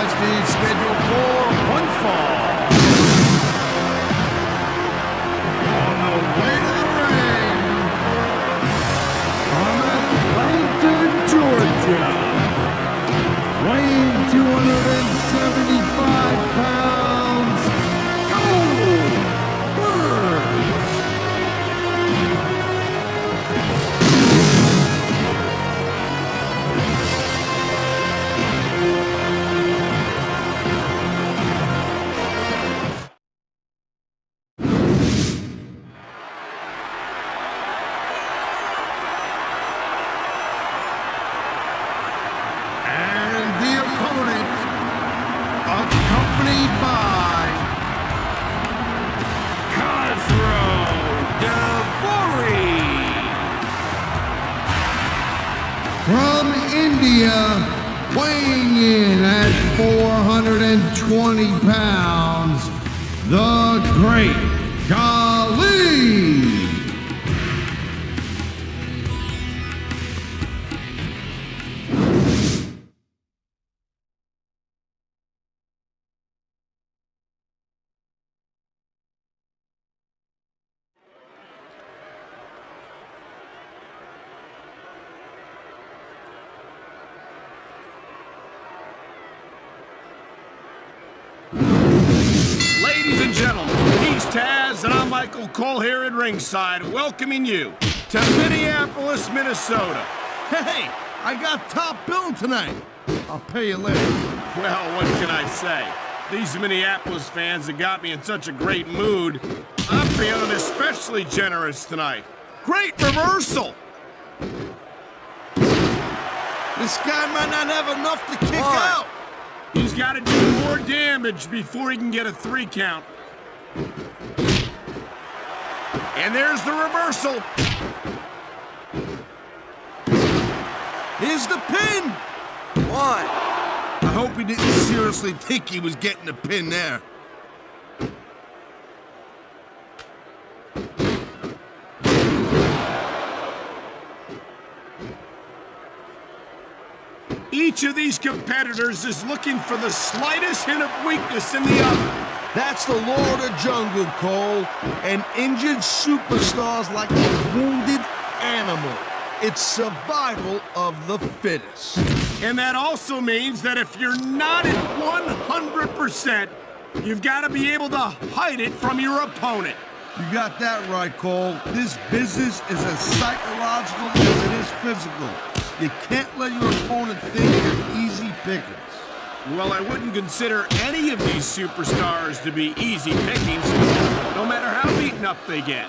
contestant scheduled for one fall. On the way to the ring, from Atlanta, Georgia, weighing 275 pounds, Goldberg. Accompanied by from India, weighing in at 420 pounds, the Great Khali. Ladies and gentlemen, he's Taz, and I'm Michael Cole here at ringside, welcoming you to Minneapolis, Minnesota. Hey, I got top billing tonight. I'll pay you later. Well, what can I say? These Minneapolis fans have got me in such a great mood. I'm feeling especially generous tonight. Great reversal! This guy might not have enough to kick out. He's got to do more damage before he can get a 3 count. And there's the reversal. Here's the pin. Why? I hope he didn't seriously think he was getting the pin there. Each of these competitors is looking for the slightest hint of weakness in the other. That's the law of the jungle, Cole. And injured superstars like a wounded animal. It's survival of the fittest. And that also means that if you're not at 100%, you've got to be able to hide it from your opponent. You got that right, Cole. This business is as psychological as it is physical. You can't let your opponent think you're easy pickings. Well, I wouldn't consider any of these superstars to be easy pickings, no matter how beaten up they get.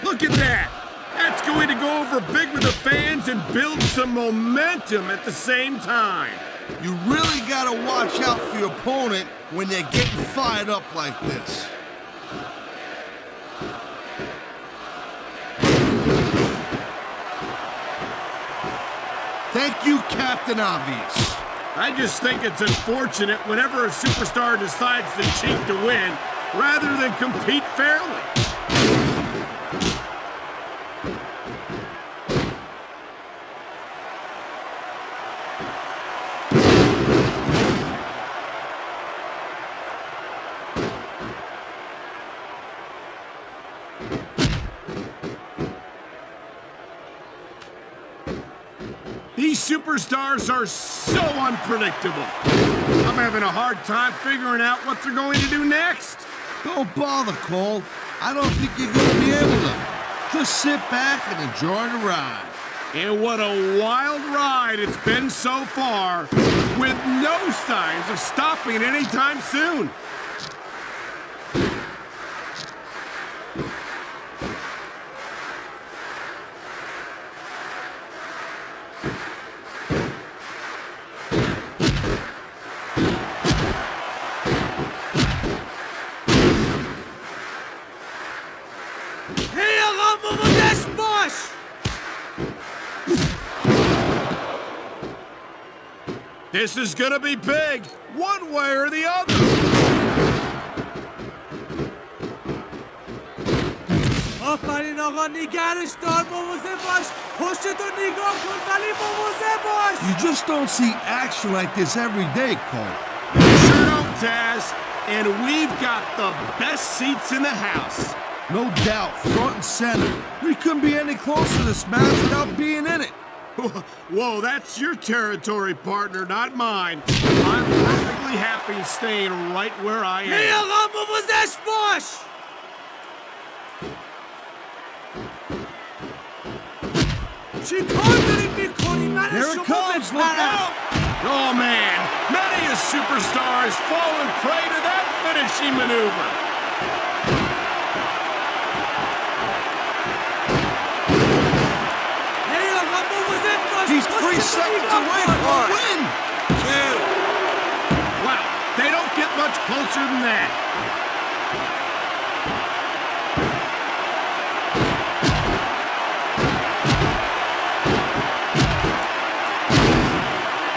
Look at that! That's going to go over big with the fans and build some momentum at the same time. You really gotta watch out for your opponent when they're getting fired up like this. Thank you, Captain Obvious. I just think it's unfortunate whenever a superstar decides to cheat to win, rather than compete fairly. These superstars are so unpredictable. I'm having a hard time figuring out what they're going to do next. Don't bother, Cole. I don't think you're gonna be able to. Just sit back and enjoy the ride. And what a wild ride it's been so far, with no signs of stopping anytime soon. This is gonna be big, one way or the other. آفرین آقا نگرش دار مواظب باش پشتتو نگاه کن ولی مواظب باش You just don't see action like this every day, Cole. Sure don't, Taz. And we've got the best seats in the house. No doubt, front and center. We couldn't be any closer to this match without being in it. Whoa, that's your territory, partner, not mine. I'm perfectly happy staying right where I am. ای آقا مواظب باش چی کار داریم میکنی من Here it شما comes, look بهترم out! Oh, man, many a superstar has fallen prey to that finishing maneuver. ای آقا مواظب باش He's 3 پشتتو seconds نگاه away کن. from a win! 2. Wow, they don't get much closer than that.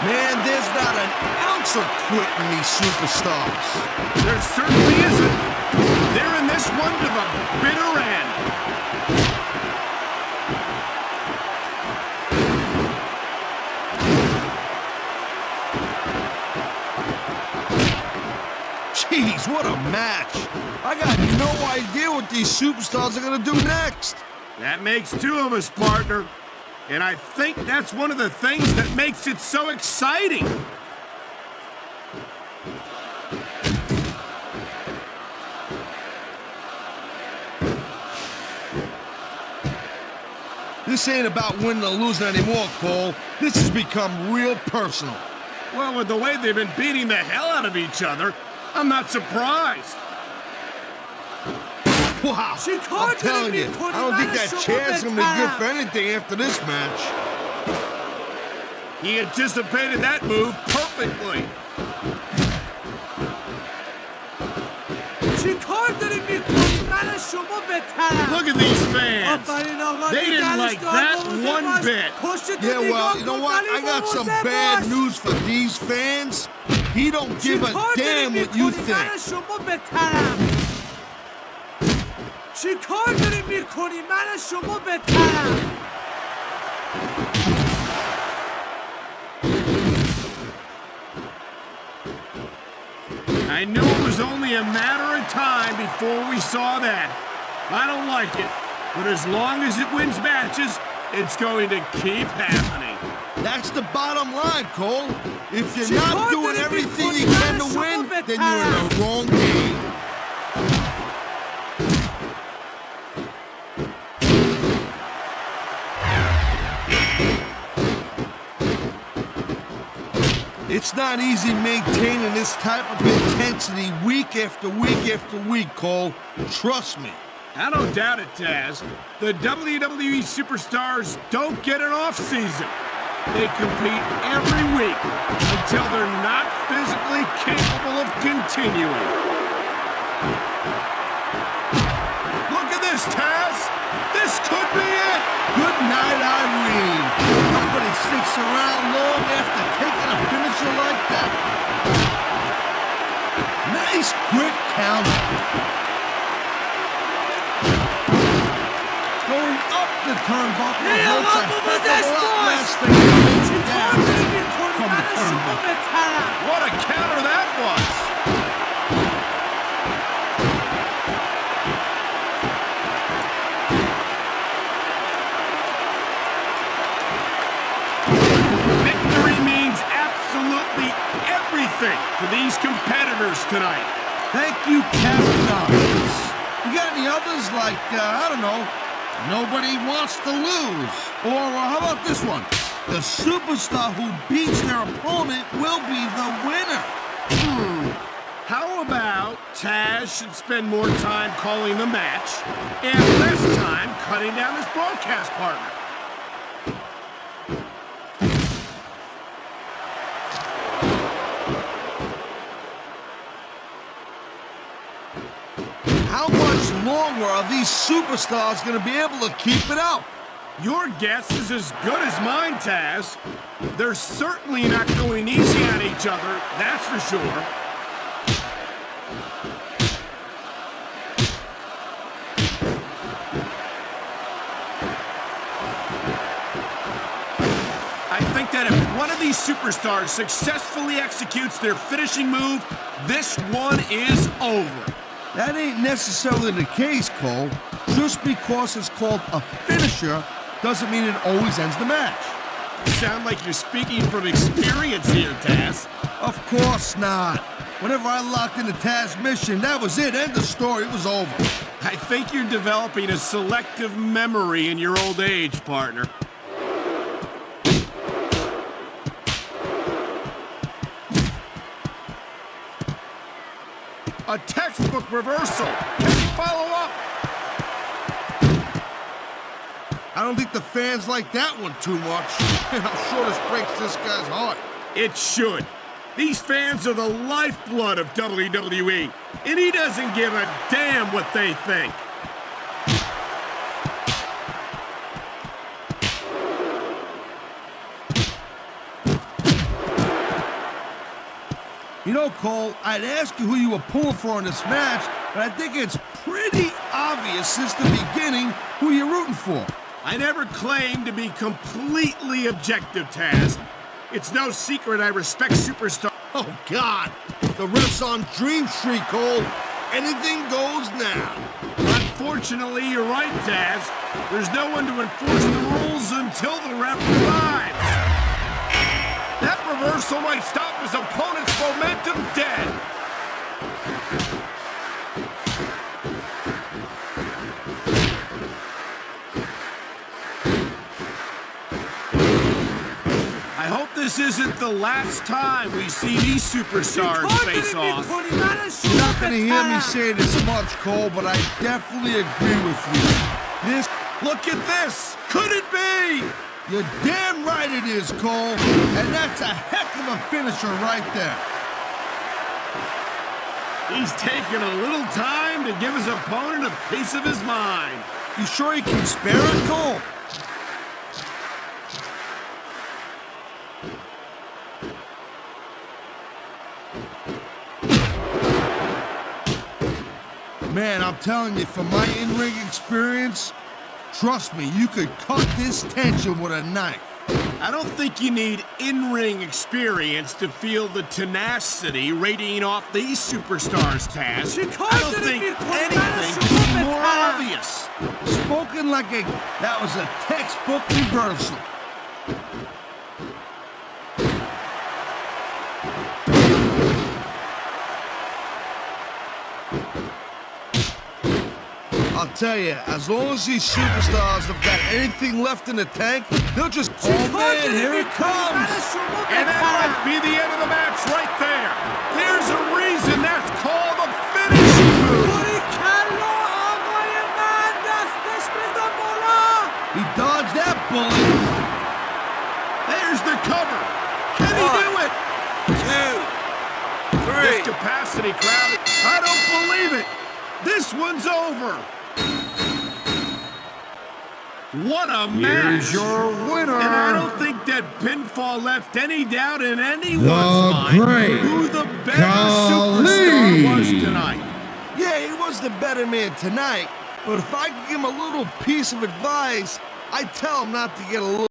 Man, there's not an ounce of quit in these superstars. There certainly isn't. They're in this one to the bitter end. Jeez, what a match. I got no idea what these superstars are gonna do next. That makes 2 of us, partner. And I think that's one of the things that makes it so exciting. This ain't about winning or losing anymore, Cole. This has become real personal. Well, with the way they've been beating the hell out of each other, I'm not surprised. Wow, She caught I'm telling it, you, I don't think that chair's gonna be good for anything after this match. He anticipated that move perfectly. چی کار داری میکنی من شما بهترم Look at these fans. آفرین آقا They didn't نگرش like دار that مواظب one باش. bit. پشتتو Yeah, نگاه well, you know کن what? ولی I got some مواظب bad باش. news for these fans. He don't چی give a کار داری damn what you میکنی think. من شما بهترم چی کار داری میکنی من شما بهترم I knew it was only a matter of time before we saw that. I don't like it, but as long as it wins matches, it's going to keep happening. That's the bottom line, Cole. If you're She not caught doing it everything before you the can to match, win, Ahmed. then you're in the wrong game. It's not easy maintaining this type of intensity week after week after week, Cole. Trust me. I don't doubt it, Taz. The WWE superstars don't get an off-season. They compete every week until they're not physically capable of continuing. Look at this, Taz! This could be it! Good night, Irene. Nobody sticks around long after taking a finisher like that. Nice quick counter. Going up the turnbuckle ای hurts آقا a heck مواظب of a lot باش less than going چی کار down داری میکنی from من the شما turnbuckle. بهترم What a counter that was! Victory means absolutely everything to these competitors tonight. Thank you, Captain Obvious. You got any others like, I don't know, nobody wants to lose? Or how about this one? The superstar who beats their opponent will be the winner. How about Taz should spend more time calling the match and less time cutting down his broadcast partner? How much longer are these superstars going to be able to keep it up? Your guess is as good as mine, Taz. They're certainly not going easy on each other, that's for sure. one of these superstars successfully executes their finishing move, this one is over. That ain't necessarily the case, Cole. Just because it's called a finisher doesn't mean it always ends the match. You sound like you're speaking from experience here, Taz. Of course not. Whenever I locked in the Taz mission, that was it. End of story. It was over. I think you're developing a selective memory in your old age, partner. A textbook reversal. Can he follow up? I don't think the fans like that one too much. I'm sure this breaks this guy's heart. It should. These fans are the lifeblood of WWE, and he doesn't give a damn what they think. You know, Cole, I'd ask you who you were pulling for in this match, but I think it's pretty obvious since the beginning who you're rooting for. I never claimed to be completely objective, Taz. It's no secret I respect superstars. Oh, God. The ref's on Dream Street, Cole. Anything goes now. Unfortunately, you're right, Taz. There's no one to enforce the rules until the ref arrives. That reversal might stop his opponent's momentum dead. I hope this isn't the last time we see these superstars face off. You're not going to hear me say this much, Cole, but I definitely agree with you. Look at this! Could it be? You're damn right it is, Cole. And that's a heck of a finisher right there. He's taking a little time to give his opponent a piece of his mind. You sure he can spare it, Cole? Man, I'm telling you, from my in-ring experience, trust me, you could cut this tension with a knife. I don't think you need in-ring experience to feel the tenacity radiating off these superstars, Taz. I don't think anything could be more obvious. Spoken like that was a textbook reversal. I'll tell you, as long as these superstars have got anything left in the tank, they'll just... Oh, man, here it comes! And that might be the end of the match right there. There's a reason that's called a finishing move. He dodged that bullet. There's the cover. Can he do it? 2, 3. This capacity crowd, I don't believe it. This one's over. What a match! Here's your winner. And I don't think that pinfall left any doubt in anyone's mind who the better superstar was tonight. Yeah, he was the better man tonight, but if I could give him a little piece of advice, I'd tell him not to get a little...